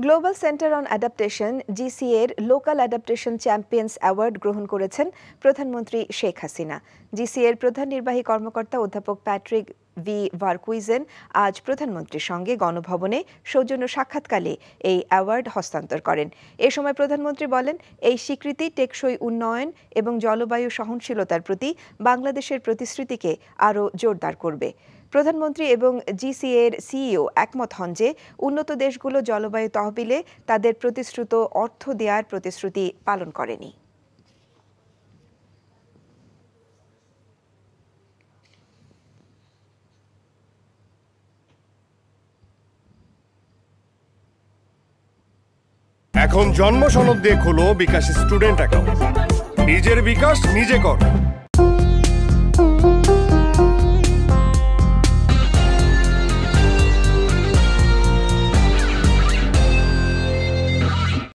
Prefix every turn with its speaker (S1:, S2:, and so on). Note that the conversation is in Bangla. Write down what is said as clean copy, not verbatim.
S1: Global centre on adaptation GCA এর লোকাল অ্যাডাপ্টেশন চ্যাম্পিয়ন্স অ্যাওয়ার্ড গ্রহণ করেছেন প্রধানমন্ত্রী শেখ হাসিনা। জিসিএ এর প্রধান নির্বাহী কর্মকর্তা অধ্যাপক প্যাট্রিক ভি ভারকুইজেন আজ প্রধানমন্ত্রীর সঙ্গে গণভবনে সৌজন্য সাক্ষাৎকালে এই অ্যাওয়ার্ড হস্তান্তর করেন। এ সময় প্রধানমন্ত্রী বলেন, এই স্বীকৃতি টেকসই উন্নয়ন এবং জলবায়ু সহনশীলতার প্রতি বাংলাদেশের প্রতিশ্রুতিকে আরও জোরদার করবে। প্রধানমন্ত্রী এবং জিসিএ এর সিইও একমত হন যে উন্নত দেশগুলো জলবায়ু তহবিলে তাদের প্রতিশ্রুত অর্থ দেওয়ার প্রতিশ্রুতি পালন করেনি।
S2: এখন জন্ম সনদ দিয়ে খোলো বিকাশ স্টুডেন্ট অ্যাকাউন্ট। নিজের বিকাশ নিজে কর।